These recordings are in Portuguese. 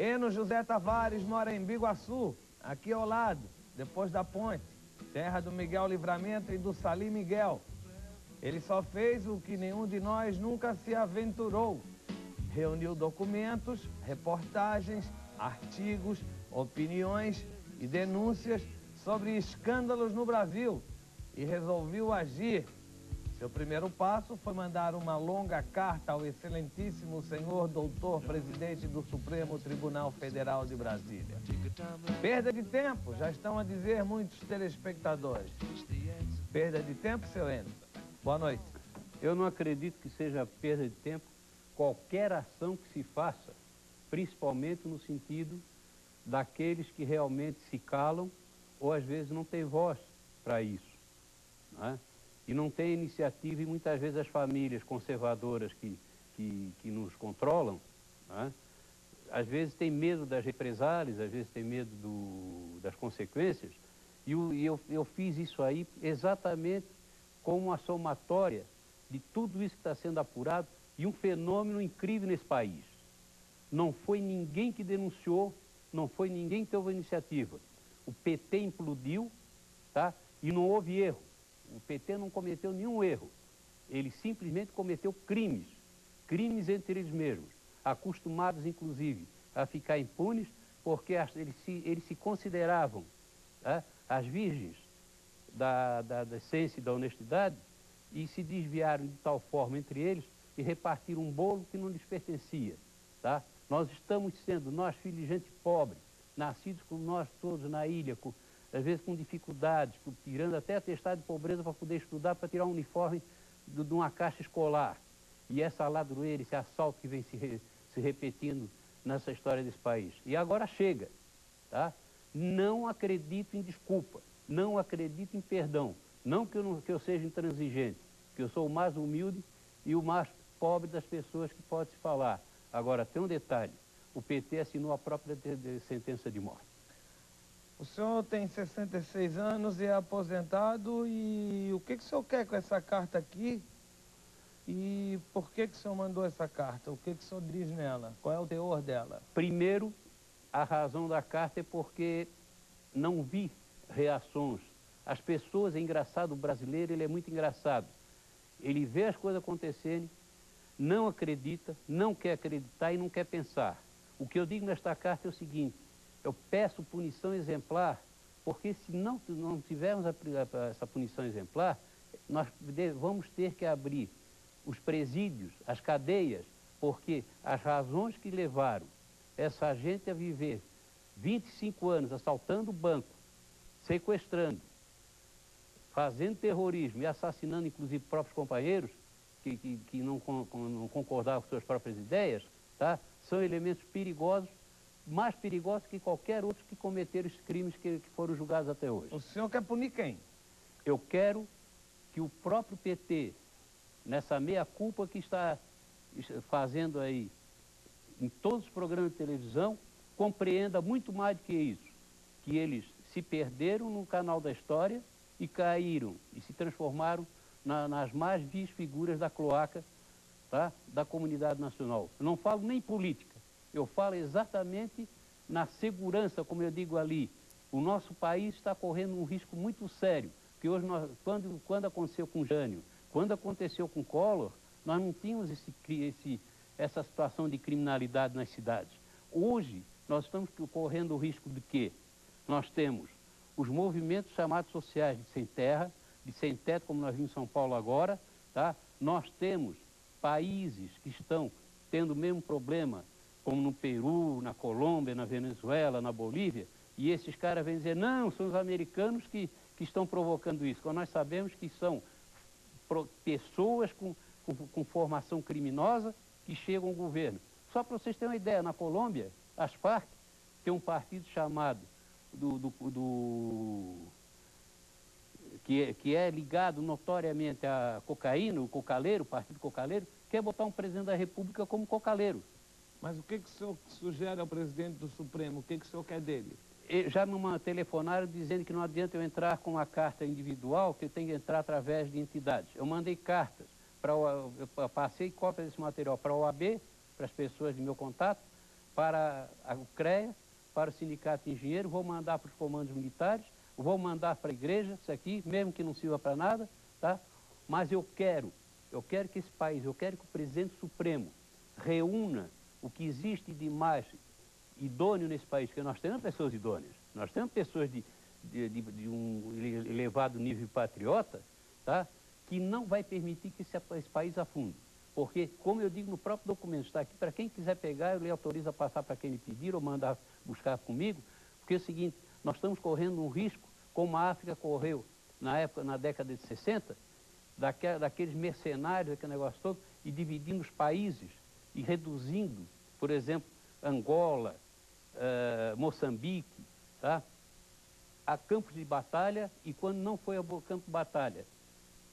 Eno José Tavares mora em Biguaçu, aqui ao lado, depois da ponte, terra do Miguel Livramento e do Salim Miguel. Ele só fez o que nenhum de nós nunca se aventurou. Reuniu documentos, reportagens, artigos, opiniões e denúncias sobre escândalos no Brasil e resolveu agir. Seu primeiro passo foi mandar uma longa carta ao excelentíssimo senhor doutor presidente do Supremo Tribunal Federal de Brasília. Perda de tempo, já estão a dizer muitos telespectadores. Perda de tempo, seu Eno? Boa noite. Eu não acredito que seja perda de tempo qualquer ação que se faça, principalmente no sentido daqueles que realmente se calam ou às vezes não têm voz para isso, não é? E não tem iniciativa, e muitas vezes as famílias conservadoras que nos controlam, né, às vezes tem medo das represálias, às vezes tem medo das consequências, e eu fiz isso aí exatamente como uma somatória de tudo isso que está sendo apurado e um fenômeno incrível nesse país. Não foi ninguém que denunciou, não foi ninguém que teve a iniciativa. O PT implodiu, tá? E não houve erro. O PT não cometeu nenhum erro. Ele simplesmente cometeu crimes. Crimes entre eles mesmos. Acostumados, inclusive, a ficar impunes, porque eles se consideravam, tá, as virgens da decência e da honestidade, e se desviaram de tal forma entre eles e repartiram um bolo que não lhes pertencia. Tá? Nós estamos sendo, nós filhos de gente pobre, nascidos como nós todos na ilha, às vezes com dificuldades, tirando até atestado de pobreza para poder estudar, para tirar um uniforme de uma caixa escolar. E essa ladroeira, esse assalto que vem se repetindo nessa história desse país. E agora chega, tá? Não acredito em desculpa, não acredito em perdão. Não que eu seja intransigente, que eu sou o mais humilde e o mais pobre das pessoas que pode se falar. Agora, tem um detalhe, o PT assinou a própria sentença de morte. O senhor tem 66 anos e é aposentado, e o que o senhor quer com essa carta aqui? E por que o senhor mandou essa carta? O que o senhor diz nela? Qual é o teor dela? Primeiro, a razão da carta é porque não vi reações. As pessoas, é engraçado, o brasileiro, ele é muito engraçado. Ele vê as coisas acontecerem, não acredita, não quer acreditar e não quer pensar. O que eu digo nesta carta é o seguinte: eu peço punição exemplar, porque se não tivermos essa punição exemplar, nós vamos ter que abrir os presídios, as cadeias, porque as razões que levaram essa gente a viver 25 anos assaltando o banco, sequestrando, fazendo terrorismo e assassinando inclusive próprios companheiros que não concordavam com suas próprias ideias, tá? São elementos perigosos, mais perigosos que qualquer outro que cometeram os crimes que foram julgados até hoje. O senhor quer punir quem? Eu quero que o próprio PT, nessa meia-culpa que está fazendo aí em todos os programas de televisão, compreenda muito mais do que isso, que eles se perderam no canal da história e caíram e se transformaram nas mais vis figuras da cloaca, tá, da comunidade nacional. Eu não falo nem política, eu falo exatamente na segurança, como eu digo ali. O nosso país está correndo um risco muito sério, que hoje, quando aconteceu com Jânio, quando aconteceu com Collor, nós não tínhamos essa situação de criminalidade nas cidades. Hoje, nós estamos correndo o risco de quê? Nós temos os movimentos chamados sociais de sem terra, de sem teto, como nós vimos em São Paulo agora, tá? Nós temos países que estão tendo o mesmo problema, como no Peru, na Colômbia, na Venezuela, na Bolívia, e esses caras vêm dizer, não, são os americanos que estão provocando isso, quando nós sabemos que são pessoas com formação criminosa que chegam ao governo. Só para vocês terem uma ideia, na Colômbia, as Farc tem um partido chamado que é ligado notoriamente à cocaína, o cocaleiro, o partido cocaleiro, quer botar um presidente da República como cocaleiro. Mas o que o senhor sugere ao presidente do Supremo? O que o senhor quer dele? Já me telefonaram dizendo que não adianta eu entrar com uma carta individual, que eu tenho que entrar através de entidades. Eu mandei cartas, eu passei cópia desse material para a OAB, para as pessoas de meu contato, para a CREA, para o Sindicato de Engenheiros, vou mandar para os comandos militares, vou mandar para a igreja, isso aqui, mesmo que não sirva para nada, tá? Mas eu quero que esse país, eu quero que o presidente Supremo reúna o que existe de mais idôneo nesse país, porque nós temos pessoas idôneas, nós temos pessoas de um elevado nível patriota, tá? Que não vai permitir que esse país afunde. Porque, como eu digo no próprio documento, está aqui, para quem quiser pegar, eu lhe autorizo a passar para quem lhe pedir ou mandar buscar comigo, porque é o seguinte, nós estamos correndo um risco, como a África correu na década de 60, daqueles mercenários, aquele negócio todo, e dividindo os países e reduzindo, por exemplo, Angola, Moçambique, tá? A campos de batalha, e quando não foi a campo de batalha,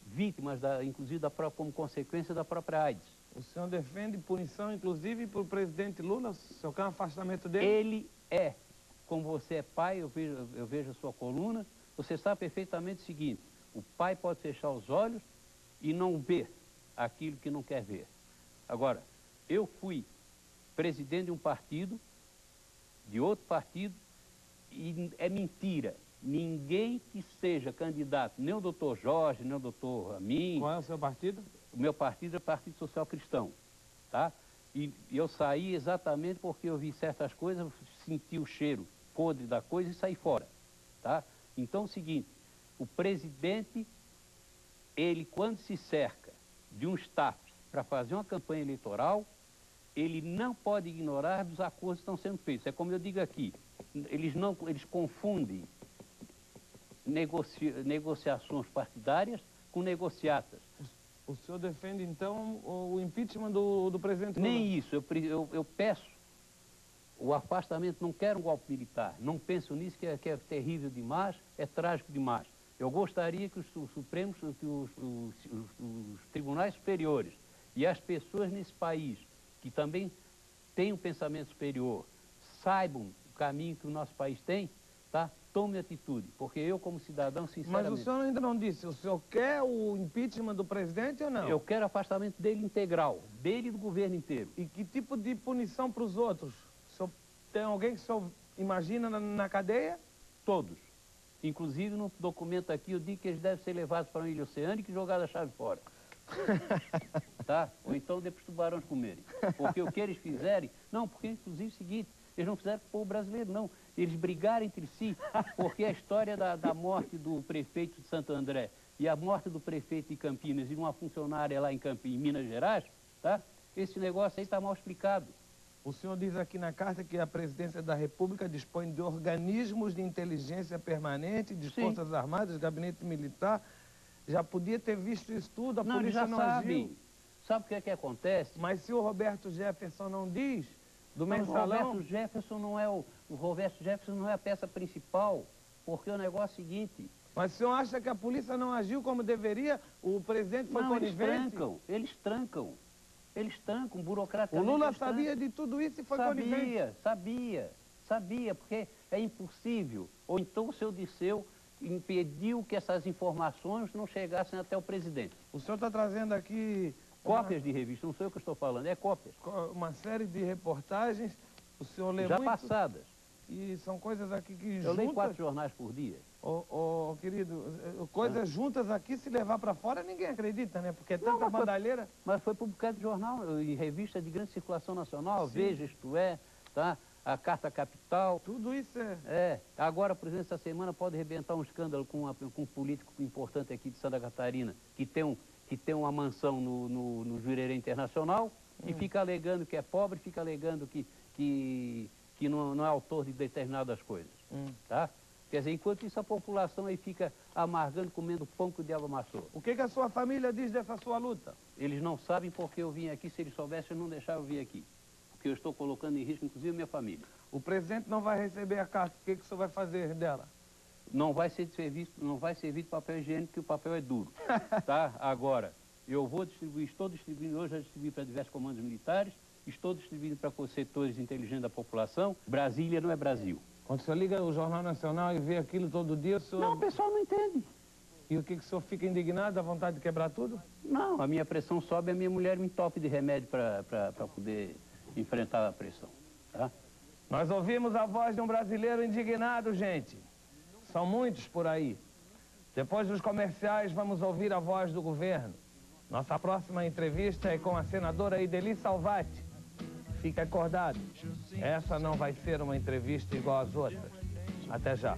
vítimas, inclusive, como consequência da própria AIDS. O senhor defende punição, inclusive, para o presidente Lula? O senhor quer um afastamento dele? Ele é, como você é pai, eu vejo a sua coluna, você sabe perfeitamente o seguinte, o pai pode fechar os olhos e não ver aquilo que não quer ver. Agora, eu fui presidente de um partido, de outro partido, e é mentira. Ninguém que seja candidato, nem o doutor Jorge, nem o doutor Ramin... Qual é o seu partido? O meu partido é o Partido Social Cristão, tá? E eu saí exatamente porque eu vi certas coisas, senti o cheiro podre da coisa e saí fora, tá? Então é o seguinte, o presidente, ele quando se cerca de um staff para fazer uma campanha eleitoral, ele não pode ignorar dos acordos que estão sendo feitos. É como eu digo aqui, eles confundem negociações partidárias com negociatas. O senhor defende, então, o impeachment do presidente Lula? Nem isso, eu peço o afastamento, não quero um golpe militar, não penso nisso, que é terrível demais, é trágico demais. Eu gostaria que os Supremos, que os tribunais superiores e as pessoas nesse país, que também têm um pensamento superior, saibam o caminho que o nosso país tem, tá? Tome atitude, porque eu como cidadão, sinceramente... Mas o senhor ainda não disse, o senhor quer o impeachment do presidente ou não? Eu quero afastamento dele integral, dele e do governo inteiro. E que tipo de punição para os outros? O senhor tem alguém que o senhor imagina na cadeia? Todos. Inclusive no documento aqui eu digo que eles devem ser levados para uma ilha oceânica e jogados a chave fora. Tá? Ou então deixa os tubarões comerem. Porque o que eles fizerem... Não, porque inclusive é o seguinte, eles não fizeram com o povo brasileiro, não. Eles brigaram entre si, porque a história da morte do prefeito de Santo André e a morte do prefeito de Campinas e uma funcionária lá em Minas Gerais, tá? Esse negócio aí está mal explicado. O senhor diz aqui na carta que a presidência da República dispõe de organismos de inteligência permanente, de Sim. Forças Armadas, gabinete militar. Já podia ter visto isso tudo, a Não, eles polícia já não sabem. agiu. Sabe o que é que acontece? Mas se o Roberto Jefferson não diz, do Mas mensalão... o Roberto Jefferson não é o Roberto Jefferson não é a peça principal, porque o negócio é o seguinte... Mas o senhor acha que a polícia não agiu como deveria? O presidente foi conivente? Eles trancam, O burocraticamente. Lula sabia de tudo isso e foi conivente? Sabia, porque é impossível. Ou então o seu Disseu impediu que essas informações não chegassem até o presidente. O senhor está trazendo aqui... Cópias de revista, não sou eu que estou falando, é cópias. Uma série de reportagens, o senhor lê Já muito... passadas. E são coisas aqui que Eu juntas... leio 4 jornais por dia. Querido, coisas juntas aqui, se levar para fora, ninguém acredita, né? Porque é tanta bandalheira... Mas foi publicado em jornal, em revista de grande circulação nacional, Sim. Veja, Isto É, tá? A Carta Capital. Tudo isso é... Agora, por exemplo, essa semana pode arrebentar um escândalo com um político importante aqui de Santa Catarina, que tem uma mansão no Jurerê Internacional e fica alegando que é pobre, fica alegando que não é autor de determinadas coisas, tá? Quer dizer, enquanto isso a população aí fica amargando, comendo pão que o diabo amassou. O que a sua família diz dessa sua luta? Eles não sabem porque eu vim aqui, se eles soubessem, não deixavam eu vir aqui. Porque eu estou colocando em risco, inclusive, a minha família. O presidente não vai receber a carta, o que o senhor vai fazer dela? Não vai servir de papel higiênico, porque o papel é duro, tá? Agora, eu vou distribuir, estou distribuindo, hoje já distribuí para diversos comandos militares, estou distribuindo para setores inteligentes da população. Brasília não é Brasil. Quando o senhor liga o Jornal Nacional e vê aquilo todo dia, o senhor... Não, o pessoal não entende. E o que o senhor fica indignado, a vontade de quebrar tudo? Não, a minha pressão sobe, a minha mulher me entope de remédio para poder enfrentar a pressão, tá? Nós ouvimos a voz de um brasileiro indignado, gente. São muitos por aí. Depois dos comerciais, vamos ouvir a voz do governo. Nossa próxima entrevista é com a senadora Ideli Salvati. Fique acordado. Essa não vai ser uma entrevista igual às outras. Até já.